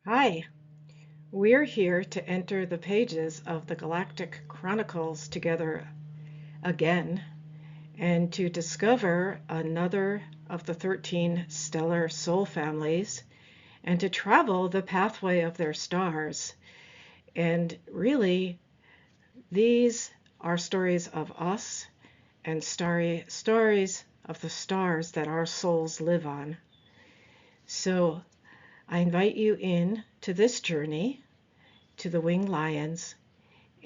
Hi, we're here to enter the pages of the Galactic Chronicles together again and to discover another of the 13 stellar soul families and to travel the pathway of their stars. And really, these are stories of us and stories of the stars that our souls live on. So I invite you in to this journey to the winged lions,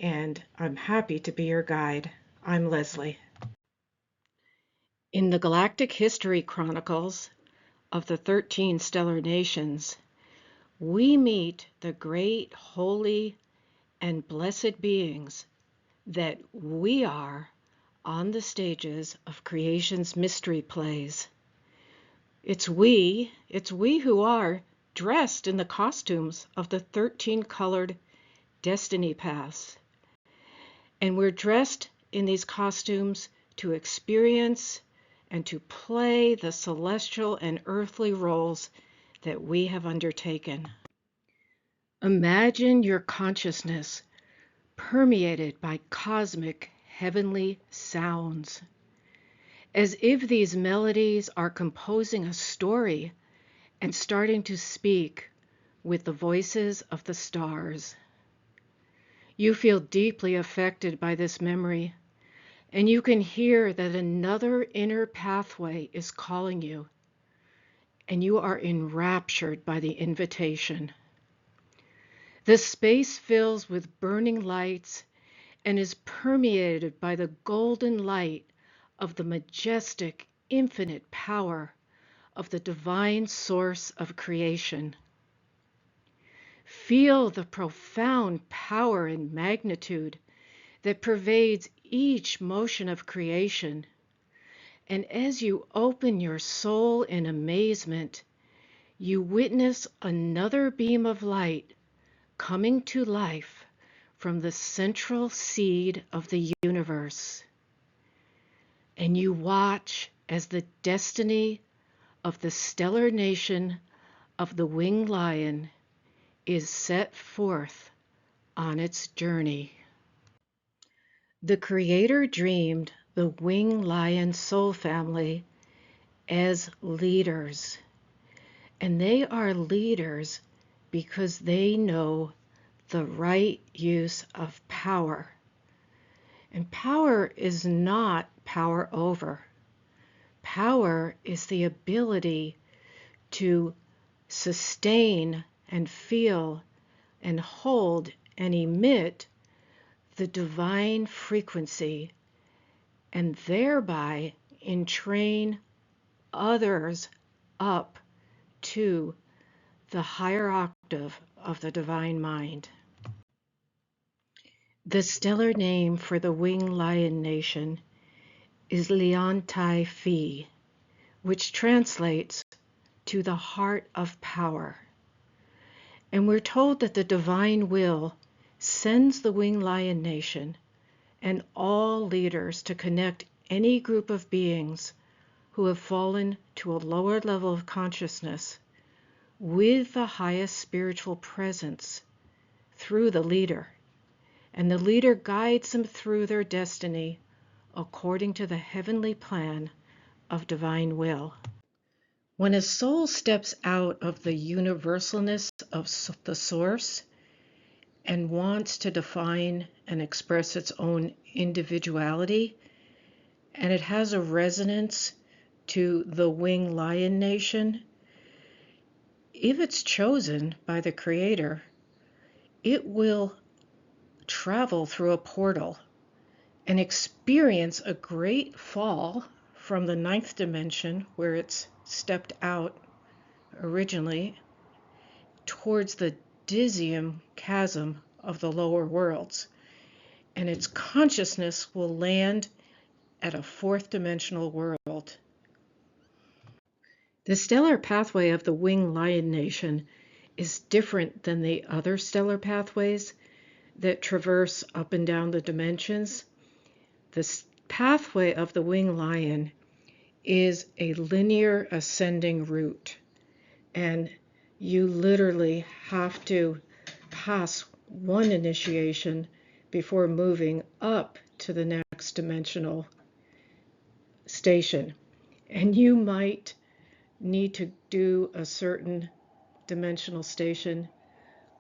and I'm happy to be your guide. I'm Leslie. In the Galactic History Chronicles of the 13 stellar nations, we meet the great, holy, and blessed beings that we are on the stages of creation's mystery plays. It's we who are dressed in the costumes of the 13 colored destiny paths. And we're dressed in these costumes to experience and to play the celestial and earthly roles that we have undertaken. Imagine your consciousness permeated by cosmic heavenly sounds, as if these melodies are composing a story and starting to speak with the voices of the stars. You feel deeply affected by this memory, and you can hear that another inner pathway is calling you, and you are enraptured by the invitation. The space fills with burning lights and is permeated by the golden light of the majestic, infinite power of the divine source of creation. Feel the profound power and magnitude that pervades each motion of creation. And as you open your soul in amazement, you witness another beam of light coming to life from the central seed of the universe. And you watch as the destiny of the stellar nation of the winged lion is set forth on its journey. The Creator dreamed the winged lion soul family as leaders, and they are leaders because they know the right use of power. And power is not power over. Power is the ability to sustain and feel and hold and emit the divine frequency and thereby entrain others up to the higher octave of the divine mind. The stellar name for the winged lion nation is Leontai Phi, which translates to the heart of power. And we're told that the divine will sends the winged lion nation and all leaders to connect any group of beings who have fallen to a lower level of consciousness with the highest spiritual presence through the leader. And the leader guides them through their destiny according to the heavenly plan of divine will. When a soul steps out of the universalness of the source and wants to define and express its own individuality, and it has a resonance to the winged lion nation, if it's chosen by the Creator, it will travel through a portal and experience a great fall from the ninth dimension, where it's stepped out originally, towards the dizzying chasm of the lower worlds. And its consciousness will land at a fourth dimensional world. The stellar pathway of the winged lion nation is different than the other stellar pathways that traverse up and down the dimensions. The pathway of the winged lion is a linear ascending route, and You literally have to pass one initiation before moving up to the next dimensional station. And you might need to do a certain dimensional station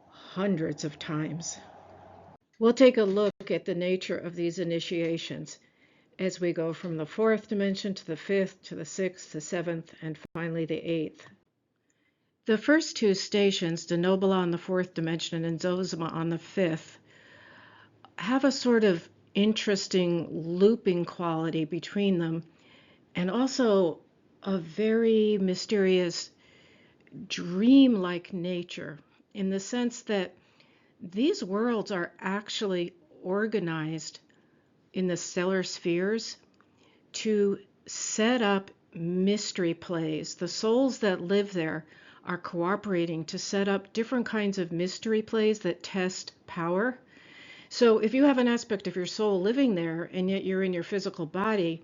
hundreds of times. We'll take a look at the nature of these initiations as we go from the fourth dimension to the fifth, to the sixth, the seventh, and finally the eighth. The first two stations, Denoa on the fourth dimension and Zosma on the fifth, have a sort of interesting looping quality between them, and also a very mysterious dream-like nature, in the sense that these worlds are actually organized in the stellar spheres to set up mystery plays. The souls that live there are cooperating to set up different kinds of mystery plays that test power. So if you have an aspect of your soul living there and yet you're in your physical body,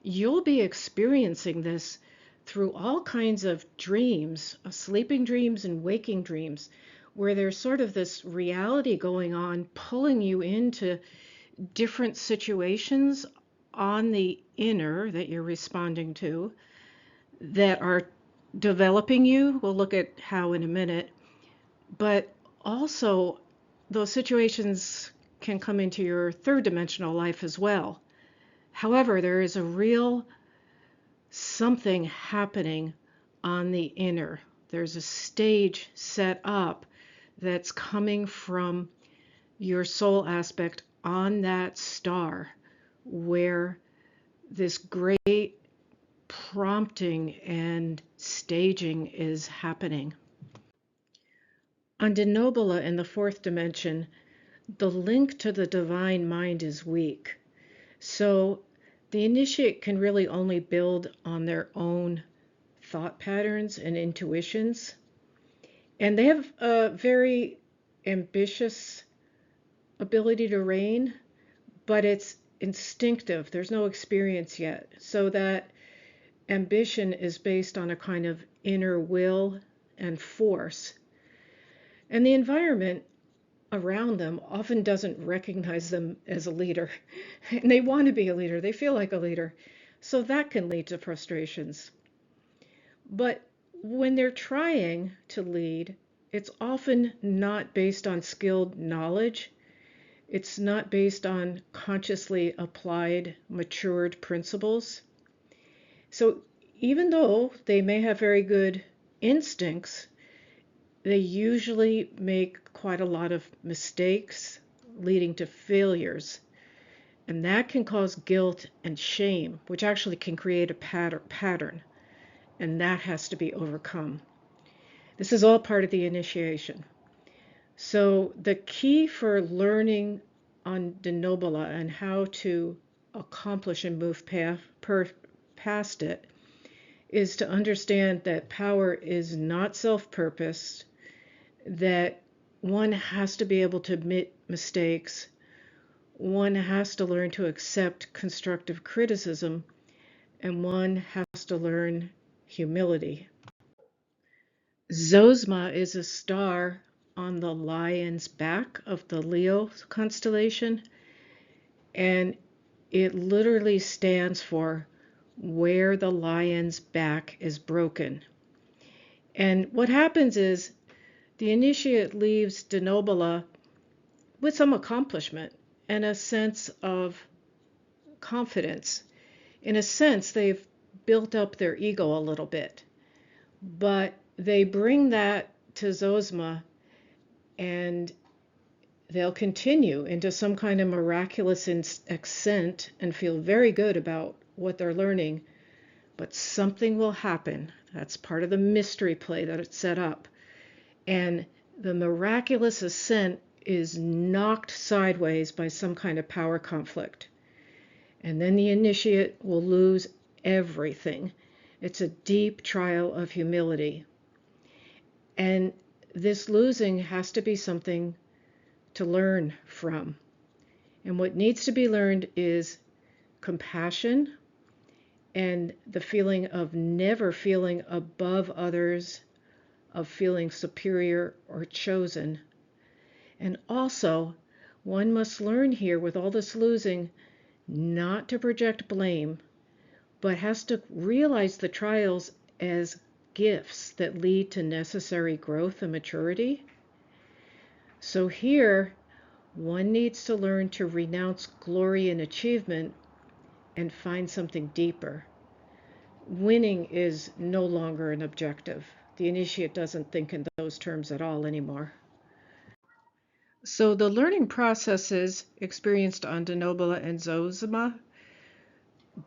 you'll be experiencing this through all kinds of dreams, sleeping dreams and waking dreams, where there's sort of this reality going on, pulling you into different situations on the inner that you're responding to that are developing you. We'll look at how in a minute. But also, those situations can come into your third dimensional life as well. However, there is a real something happening on the inner. There's a stage set up that's coming from your soul aspect on that star, where this great prompting and staging is happening. On Denoa in the fourth dimension, the link to the divine mind is weak. So the initiate can really only build on their own thought patterns and intuitions. And they have a very ambitious ability to reign, but it's instinctive. There's no experience yet. So that ambition is based on a kind of inner will and force. And the environment around them often doesn't recognize them as a leader. And they want to be a leader. They feel like a leader. So that can lead to frustrations. But when they're trying to lead, it's often not based on skilled knowledge. It's not based on consciously applied, matured principles. So even though they may have very good instincts, they usually make quite a lot of mistakes, leading to failures. And that can cause guilt and shame, which actually can create a pattern. And that has to be overcome. This is all part of the initiation. So the key for learning on Denoa and how to accomplish and move past it is to understand that power is not self-purposed, that one has to be able to admit mistakes, one has to learn to accept constructive criticism, and one has to learn humility. Zosma is a star on the lion's back of the Leo constellation, and it literally stands for where the lion's back is broken. And what happens is the initiate leaves Denoa with some accomplishment and a sense of confidence. In a sense, they've built up their ego a little bit, but they bring that to Zosma and they'll continue into some kind of miraculous ascent and feel very good about what they're learning, but something will happen. That's part of the mystery play that it's set up. And the miraculous ascent is knocked sideways by some kind of power conflict. And then the initiate will lose everything. It's a deep trial of humility. And this losing has to be something to learn from. And what needs to be learned is compassion and the feeling of never feeling above others, of feeling superior or chosen. And also, one must learn here with all this losing not to project blame, but has to realize the trials as gifts that lead to necessary growth and maturity. So here, one needs to learn to renounce glory and achievement and find something deeper. Winning is no longer an objective. The initiate doesn't think in those terms at all anymore. So the learning processes experienced on Denoa and Zosma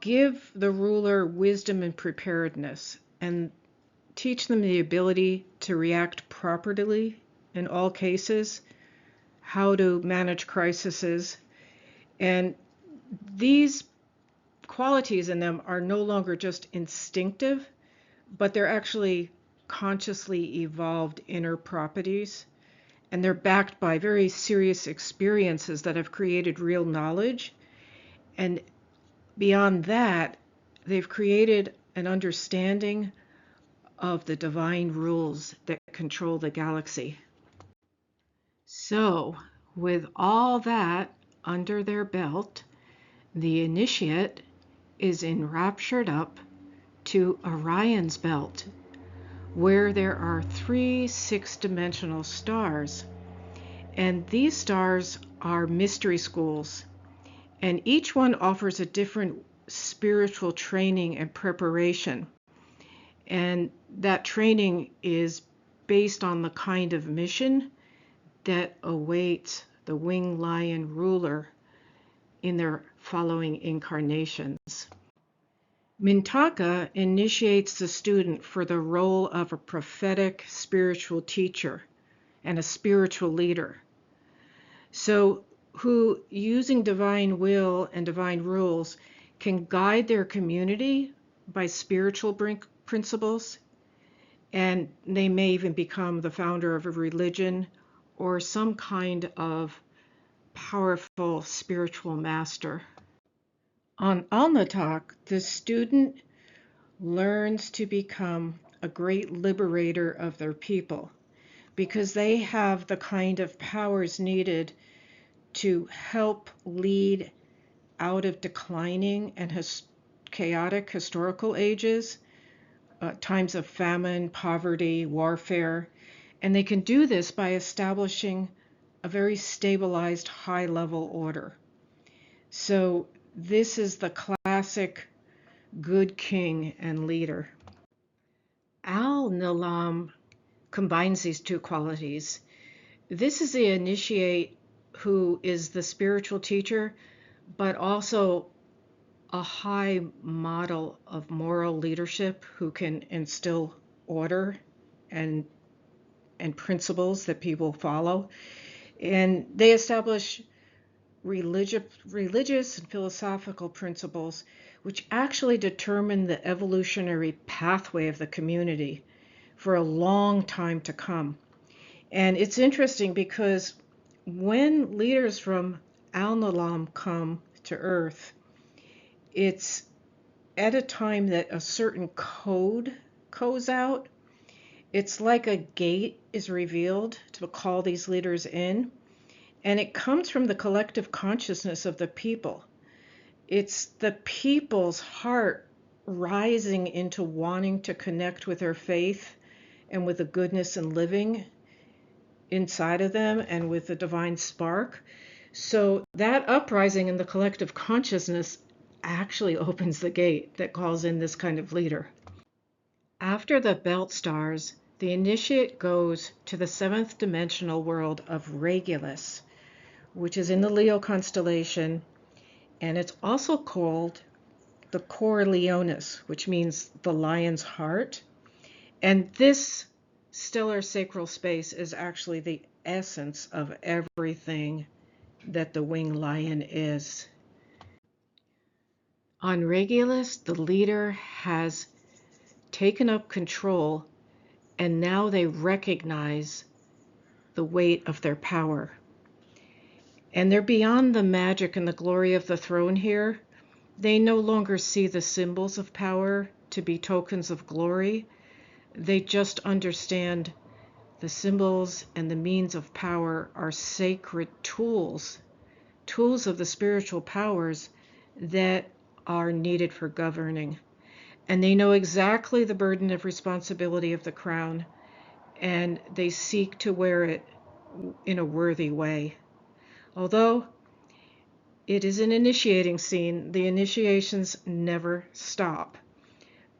give the ruler wisdom and preparedness and teach them the ability to react properly in all cases, how to manage crises, and these qualities in them are no longer just instinctive, but they're actually consciously evolved inner properties, and they're backed by very serious experiences that have created real knowledge. And beyond that, they've created an understanding of the divine rules that control the galaxy. So, with all that under their belt, the initiate is enraptured up to Orion's belt, where there are 3 six-dimensional stars. And these stars are mystery schools, and each one offers a different spiritual training and preparation. And that training is based on the kind of mission that awaits the winged lion ruler in their following incarnations. Mintaka initiates the student for the role of a prophetic spiritual teacher and a spiritual leader. So, who, using divine will and divine rules, can guide their community by spiritual principles, and they may even become the founder of a religion or some kind of powerful spiritual master. On Alnatak, the student learns to become a great liberator of their people because they have the kind of powers needed to help lead out of declining and chaotic historical ages, times of famine, poverty, warfare, and they can do this by establishing a very stabilized high-level order. So this is the classic good king and leader. Al-Nilam combines these two qualities. This is the initiate who is the spiritual teacher, but also a high model of moral leadership who can instill order and principles that people follow. And they establish religious and philosophical principles which actually determine the evolutionary pathway of the community for a long time to come. And it's interesting because when leaders from Al-Nilam come to Earth, it's at a time that a certain code goes out. It's like a gate is revealed to call these leaders in. And it comes from the collective consciousness of the people. It's the people's heart rising into wanting to connect with their faith and with the goodness and living inside of them and with the divine spark. So that uprising in the collective consciousness actually opens the gate that calls in this kind of leader. After the belt stars, the initiate goes to the 7th dimensional world of Regulus, which is in the Leo constellation, and it's also called the Cor Leonis, which means the lion's heart. And this stellar sacral space is actually the essence of everything that the winged lion is. On Regulus, the leader has taken up control, and now they recognize the weight of their power. And they're beyond the magic and the glory of the throne here. They no longer see the symbols of power to be tokens of glory. They just understand The symbols and the means of power are sacred tools of the spiritual powers that are needed for governing. And they know exactly the burden of responsibility of the crown, and they seek to wear it in a worthy way. Although it is an initiating scene, the initiations never stop,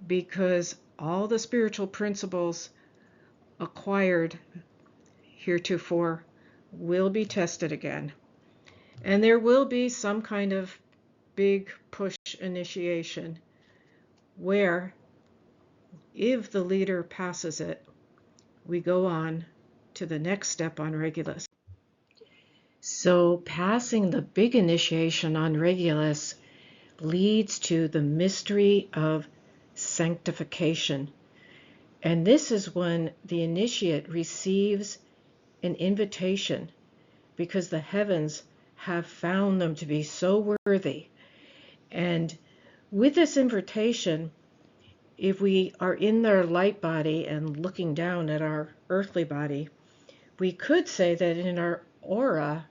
because all the spiritual principles acquired heretofore will be tested again. And there will be some kind of big push initiation where, if the leader passes it, we go on to the next step on Regulus. So passing the big initiation on Regulus leads to the mystery of sanctification. And this is when the initiate receives an invitation, because the heavens have found them to be so worthy. And with this invitation, if we are in their light body and looking down at our earthly body, we could say that in our aura,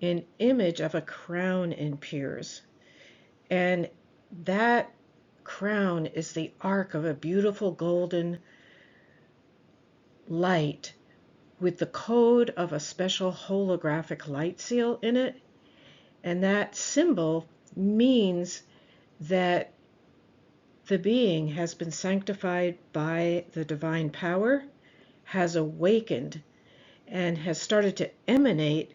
an image of a crown appears. And that crown is the arc of a beautiful golden light with the code of a special holographic light seal in it. And that symbol means that the being has been sanctified by the divine power, has awakened, and has started to emanate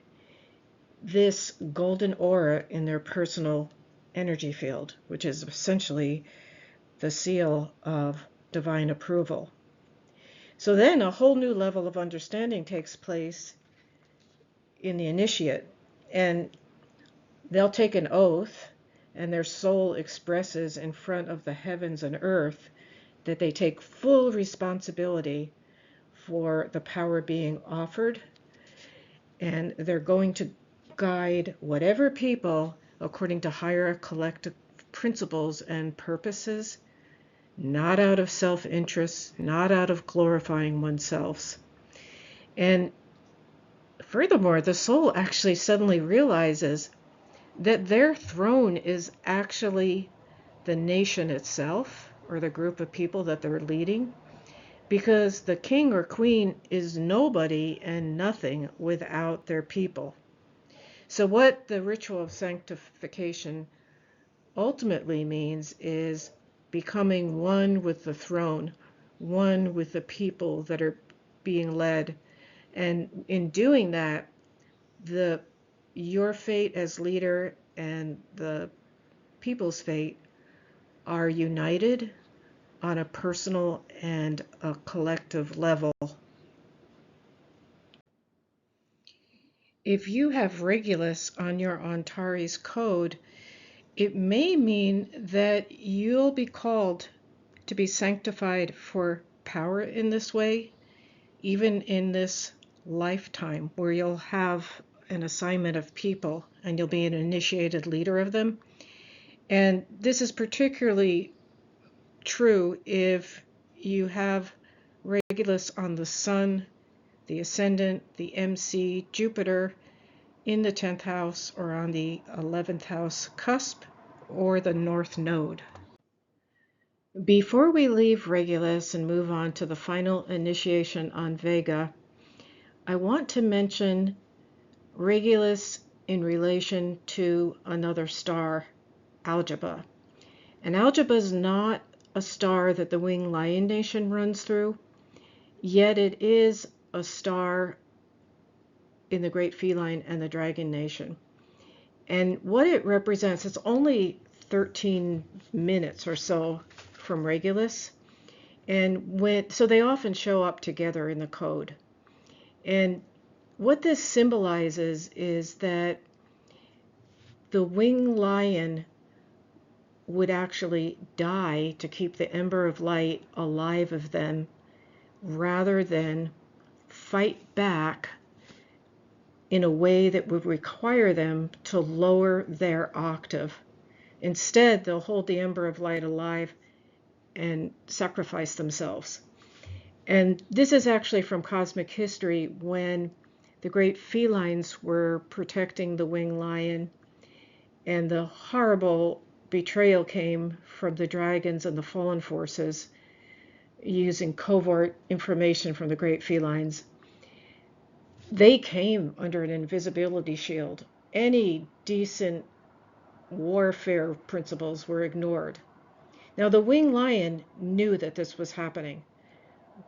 this golden aura in their personal energy field, which is essentially the seal of divine approval. So then a whole new level of understanding takes place in the initiate, and they'll take an oath, and their soul expresses in front of the heavens and earth that they take full responsibility for the power being offered, and they're going to guide whatever people according to higher collective principles and purposes, not out of self-interest, not out of glorifying oneself. And furthermore, the soul actually suddenly realizes that their throne is actually the nation itself, or the group of people that they're leading, because the king or queen is nobody and nothing without their people. So what the ritual of sanctification ultimately means is becoming one with the throne, one with the people that are being led. And in doing that, your fate as leader and the people's fate are united on a personal and a collective level. If you have Regulus on your Antares code, it may mean that you'll be called to be sanctified for power in this way, even in this lifetime, where you'll have an assignment of people and you'll be an initiated leader of them. And this is particularly true if you have Regulus on the Sun, the Ascendant, the MC, Jupiter in the 10th house, or on the 11th house cusp, or the North Node. Before we leave Regulus and move on to the final initiation on Vega, I want to mention Regulus in relation to another star, Algebra. And Algebra is not a star that the winged lion nation runs through, yet it is a star in the great feline and the dragon nation. And what it represents, it's only 13 minutes or so from Regulus, and so they often show up together in the code. And what this symbolizes is that the winged lion would actually die to keep the ember of light alive of them, rather than fight back in a way that would require them to lower their octave. Instead, they'll hold the ember of light alive and sacrifice themselves. And this is actually from cosmic history when the great felines were protecting the winged lion, and the horrible betrayal came from the dragons and the fallen forces using covert information from the great felines. They came under an invisibility shield. Any decent warfare principles were ignored. Now, the winged lion knew that this was happening,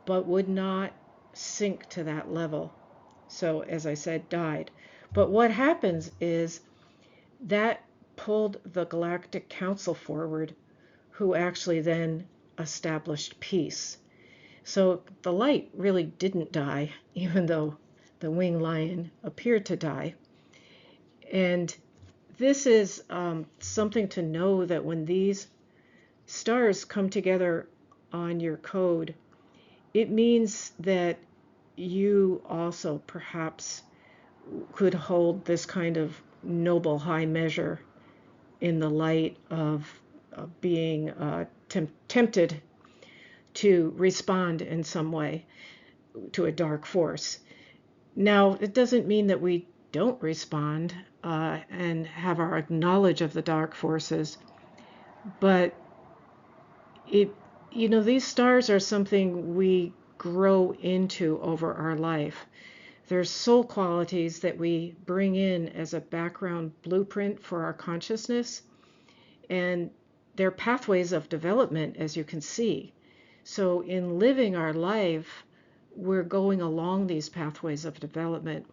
but would not sink to that level. So, as I said, died. But what happens is that pulled the Galactic Council forward, who actually then established peace. So the light really didn't die, even though the winged lion appeared to die. And this is something to know, that when these stars come together on your code, it means that you also perhaps could hold this kind of noble high measure in the light of being tempted to respond in some way to a dark force. Now, it doesn't mean that we don't respond and have our knowledge of the dark forces, but these stars are something we grow into over our life. There's soul qualities that we bring in as a background blueprint for our consciousness, and they're pathways of development, as you can see. So in living our life, we're going along these pathways of development.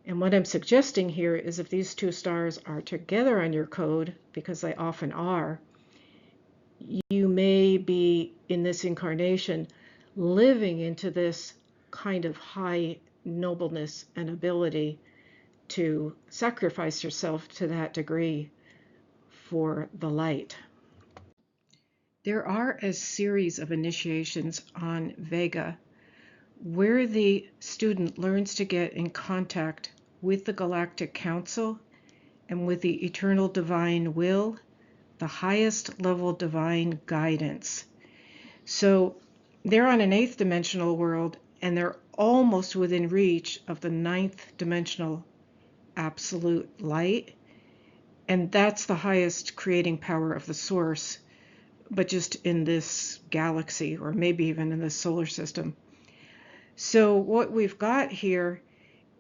And what I'm suggesting here is, if these two stars are together on your code, because they often are, you may be in this incarnation living into this kind of high nobleness and ability to sacrifice yourself to that degree for the light. There are a series of initiations on Vega where the student learns to get in contact with the Galactic Council and with the eternal divine will, the highest level divine guidance. So they're on an 8th dimensional world, and they're almost within reach of the 9th dimensional absolute light. And that's the highest creating power of the source, but just in this galaxy, or maybe even in this solar system. So what we've got here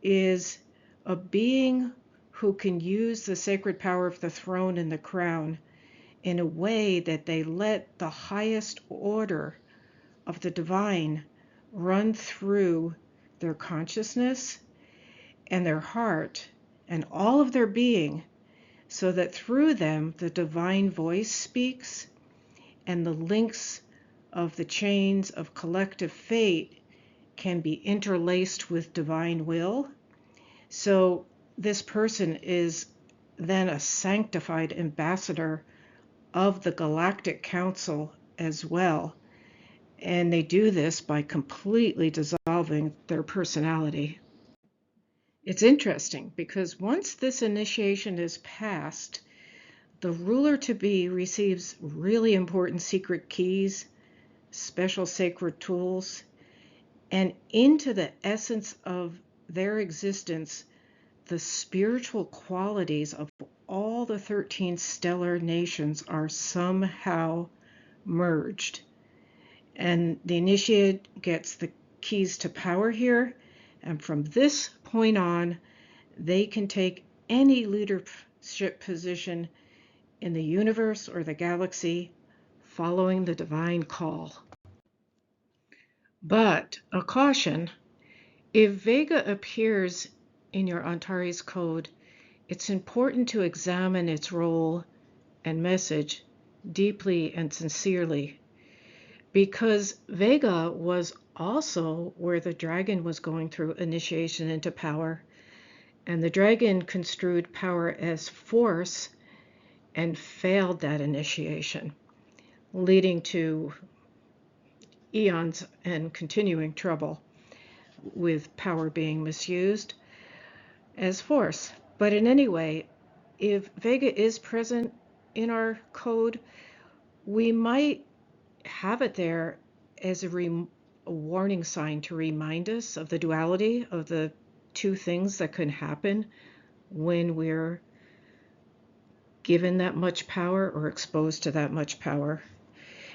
is a being who can use the sacred power of the throne and the crown in a way that they let the highest order of the divine run through their consciousness and their heart and all of their being, so that through them the divine voice speaks, and the links of the chains of collective fate can be interlaced with divine will. So this person is then a sanctified ambassador of the Galactic Council as well. And they do this by completely dissolving their personality. It's interesting because once this initiation is passed, the ruler-to-be receives really important secret keys, special sacred tools, and into the essence of their existence, the spiritual qualities of all the 13 stellar nations are somehow merged. And the initiate gets the keys to power here, and from this point on, they can take any leadership position in the universe or the galaxy, following the divine call. But a caution: if Vega appears in your Antares code, it's important to examine its role and message deeply and sincerely, because Vega was also where the dragon was going through initiation into power, and the dragon construed power as force and failed that initiation, leading to eons and continuing trouble with power being misused as force. But in any way, if Vega is present in our code, we might have it there as a a warning sign to remind us of the duality of the two things that can happen when we're given that much power or exposed to that much power.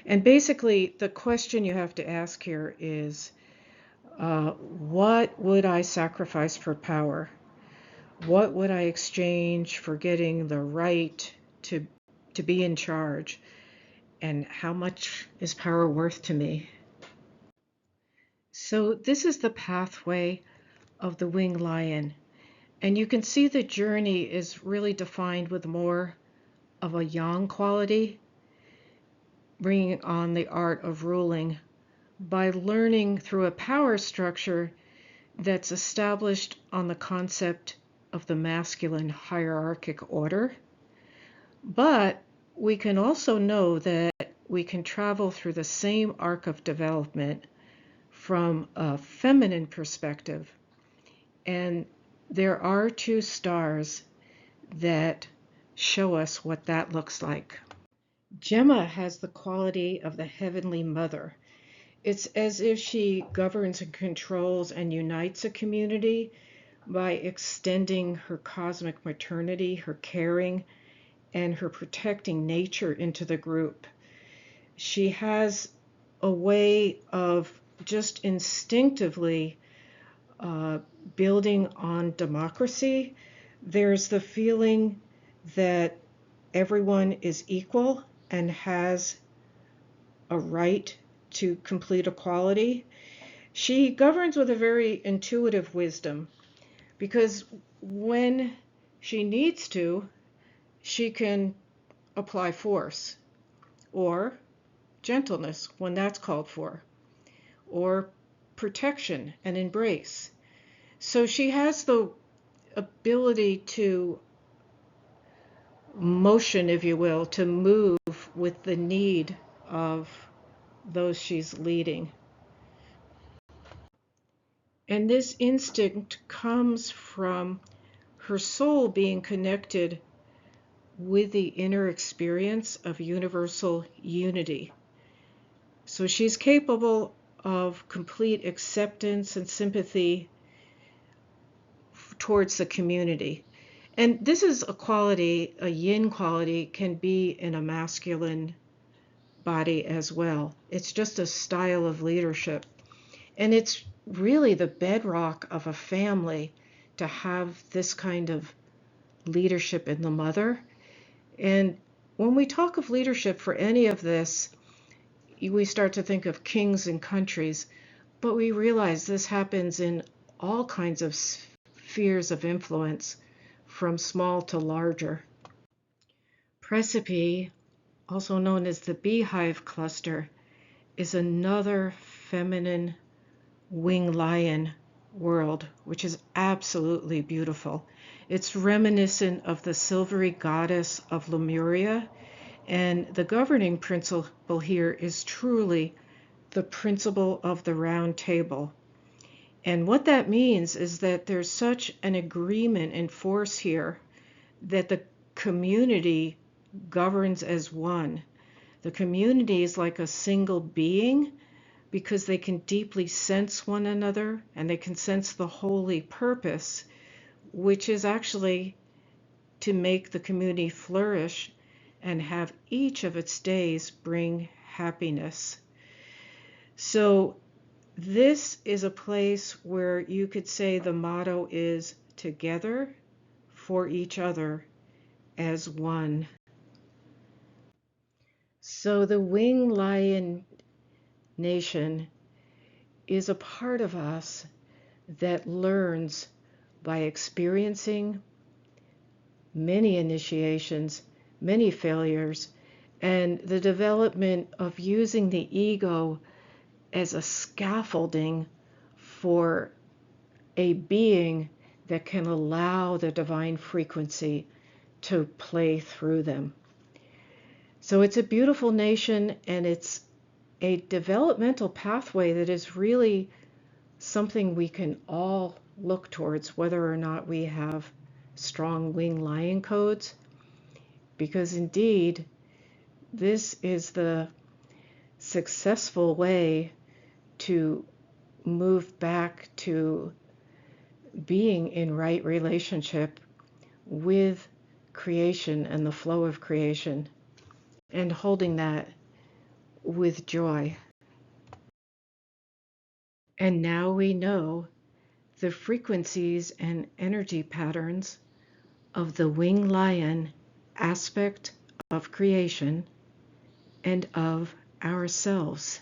And basically, the question you have to ask here is, what would I sacrifice for power? What would I exchange for getting the right to be in charge? And how much is power worth to me? So this is the pathway of the winged lion. And you can see the journey is really defined with more of a yang quality, bringing on the art of ruling by learning through a power structure that's established on the concept of the masculine hierarchic order. But we can also know that we can travel through the same arc of development from a feminine perspective. And there are two stars that show us what that looks like. Gemma has the quality of the Heavenly Mother. It's as if she governs and controls and unites a community by extending her cosmic maternity, her caring, and her protecting nature into the group. She has a way of just instinctively building on democracy. There's the feeling that everyone is equal and has a right to complete equality. She governs with a very intuitive wisdom, because when she needs to, she can apply force or gentleness when that's called for, or protection and embrace. So she has the ability to motion, if you will, to move with the need of those she's leading. And this instinct comes from her soul being connected with the inner experience of universal unity. So she's capable of complete acceptance and sympathy towards the community. And this is a quality, a yin quality, can be in a masculine body as well. It's just a style of leadership. And it's really the bedrock of a family to have this kind of leadership in the mother. And when we talk of leadership for any of this, we start to think of kings and countries, but we realize this happens in all kinds of spheres of influence, from small to larger. Precipice, also known as the beehive cluster, is another feminine winged lion world, which is absolutely beautiful. It's reminiscent of the silvery goddess of Lemuria, and the governing principle here is truly the principle of the round table. And what that means is that there's such an agreement and force here that the community governs as one. The community is like a single being, because they can deeply sense one another, and they can sense the holy purpose, which is actually to make the community flourish and have each of its days bring happiness. So this is a place where you could say the motto is together for each other as one. So the winged lion nation is a part of us that learns by experiencing many initiations, many failures, and the development of using the ego as a scaffolding for a being that can allow the divine frequency to play through them. So it's a beautiful nation, and it's a developmental pathway that is really something we can all look towards, whether or not we have strong winged lion codes, because indeed this is the successful way to move back to being in right relationship with creation and the flow of creation, and holding that with joy. And now we know the frequencies and energy patterns of the winged lion aspect of creation and of ourselves.